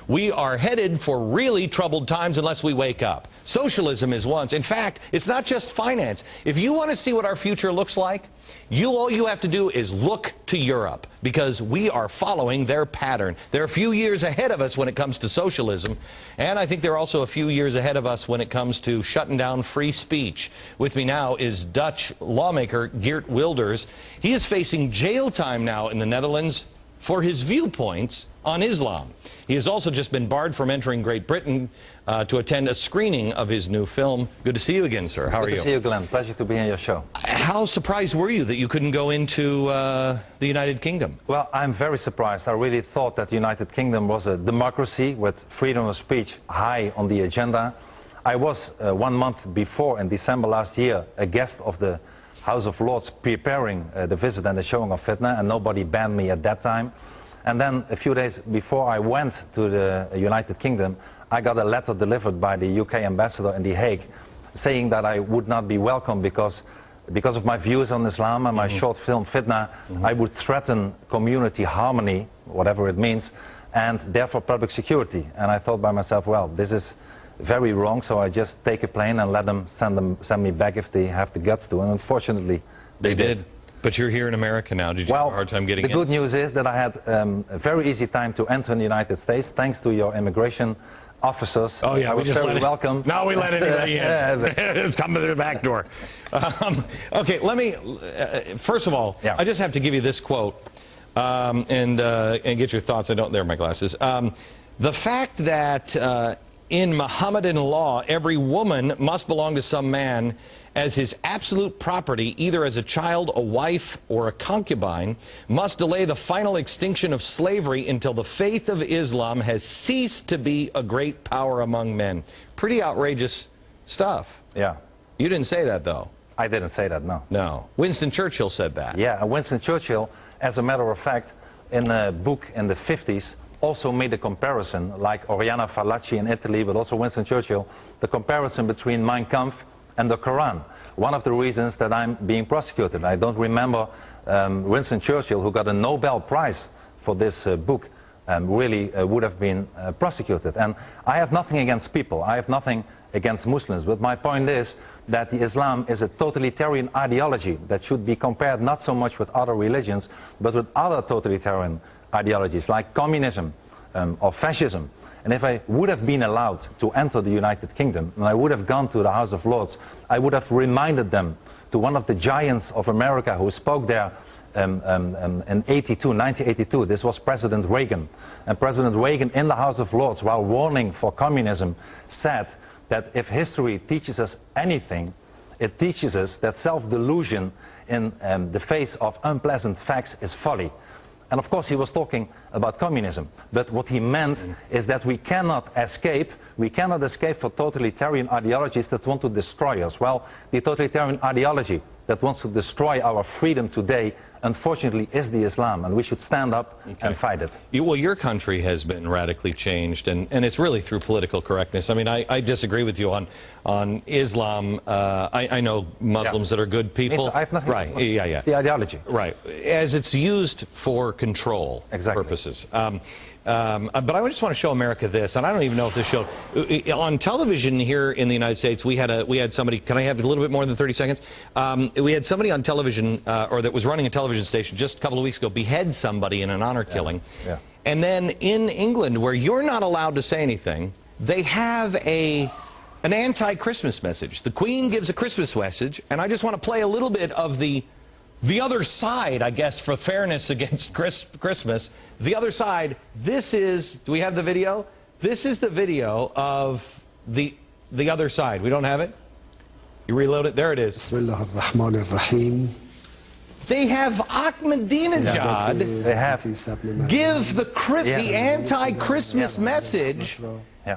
We are headed for really troubled times unless we wake up. Socialism is once. In fact, it's not just finance. If you want to see what our future looks like, all you have to do is look to Europe, because we are following their pattern. They're a few years ahead of us when it comes to socialism, and I think they're also a few years ahead of us when it comes to shutting down free speech. With me now is Dutch lawmaker Geert Wilders. He is facing jail time now in the Netherlands for his viewpoints on Islam. He has also just been barred from entering Great Britain to attend a screening of his new film. Good to see you again, sir. How are you? Good to see you, Glenn. Pleasure to be on your show. How surprised were you that you couldn't go into the United Kingdom? Well, I'm very surprised. I really thought that the United Kingdom was a democracy with freedom of speech high on the agenda. I was 1 month before, in December last year, a guest of the House of Lords preparing the visit and the showing of Fitna, and nobody banned me at that time. And then a few days before I went to the United Kingdom, I got a letter delivered by the UK ambassador in The Hague saying that I would not be welcome because of my views on Islam and my short film Fitna. I would threaten community harmony, whatever it means, and therefore public security. And I thought by myself, well, this is very wrong, so I just take a plane and let them send me back if they have the guts to. And unfortunately, they did. But you're here in America now. Did you have a hard time getting in? The good news is that I had a very easy time to enter the United States thanks to your immigration officers. Oh yeah, I was very welcome. Now we let anybody in. It's come to the back door. Okay, let me. First of all, I just have to give you this quote and get your thoughts. I don't. There are my glasses. The fact that in Mohammedan law, every woman must belong to some man as his absolute property, either as a child, a wife, or a concubine, must delay the final extinction of slavery until the faith of Islam has ceased to be a great power among men. Pretty outrageous stuff. Yeah. You didn't say that, though. I didn't say that, no. No. Winston Churchill said that. Yeah, Winston Churchill, as a matter of fact, in a book in the 50s, also made a comparison, like Oriana Fallaci in Italy, but also Winston Churchill, the comparison between Mein Kampf and the Quran. One of the reasons that I'm being prosecuted. I don't remember Winston Churchill, who got a Nobel Prize for this book, really would have been prosecuted. And I have nothing against people. I have nothing against Muslims. But my point is that the Islam is a totalitarian ideology that should be compared not so much with other religions, but with other totalitarian ideologies like communism or fascism. And if I would have been allowed to enter the United Kingdom, and I would have gone to the House of Lords, I would have reminded them to one of the giants of America who spoke there in 1982. This was President Reagan. And President Reagan in the House of Lords, while warning for communism, said that if history teaches us anything, it teaches us that self-delusion in the face of unpleasant facts is folly. And of course he was talking about communism, but what he meant is that we cannot escape for totalitarian ideologies that want to destroy us. Well, the totalitarian ideology that wants to destroy our freedom today, unfortunately, is the Islam, and we should stand up and fight it. Well, your country has been radically changed, and it's really through political correctness. I mean, I disagree with you on Islam. I know Muslims that are good people. I have nothing. Right, yeah. It's the ideology. Right, as it's used for control purposes. But I just want to show America this, and I don't even know if this showed on television here in the United States. We had somebody. Can I have a little bit more than 30 seconds? We had somebody on television, or that was running a television station just a couple of weeks ago, behead somebody in an honor killing. Yeah. And then in England, where you're not allowed to say anything, they have an anti-Christmas message. The Queen gives a Christmas message, and I just want to play a little bit of the other side, I guess, for fairness against Christmas. The other side, this is, do we have the video? This is the video of the other side. We don't have it? You reload it? There it is. They have Ahmadinejad give the anti-Christmas message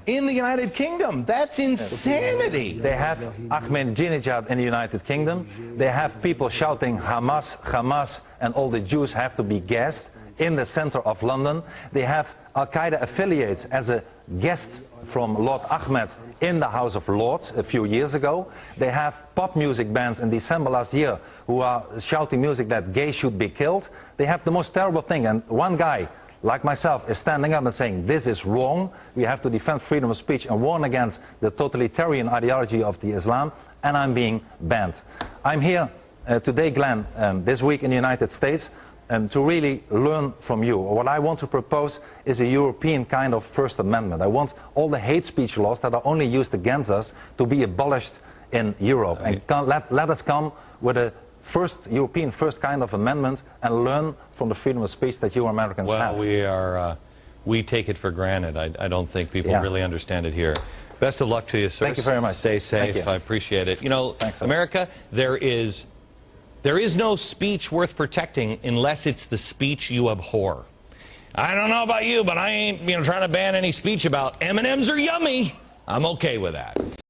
in the United Kingdom. That's insanity. They have Ahmadinejad in the United Kingdom. They have people shouting Hamas, Hamas, and all the Jews have to be gassed in the center of London. They have Al-Qaeda affiliates as a guest from Lord Ahmed in the House of Lords a few years ago. They have pop music bands in December last year who are shouting music that gays should be killed. They have the most terrible thing, and one guy like myself, is standing up and saying this is wrong, we have to defend freedom of speech and warn against the totalitarian ideology of the Islam, and I'm being banned. I'm here today, Glenn, this week in the United States, to really learn from you. What I want to propose is a European kind of First Amendment. I want all the hate speech laws that are only used against us to be abolished in Europe. And let us come with a European first kind of amendment and learn from the freedom of speech that you Americans have. Well, we take it for granted. I don't think people really understand it here. Best of luck to you, sir. Thank you very much. Stay safe. I appreciate it. You know, thanks, America, there is no speech worth protecting unless it's the speech you abhor. I don't know about you, but I ain't trying to ban any speech about M&Ms are yummy. I'm okay with that.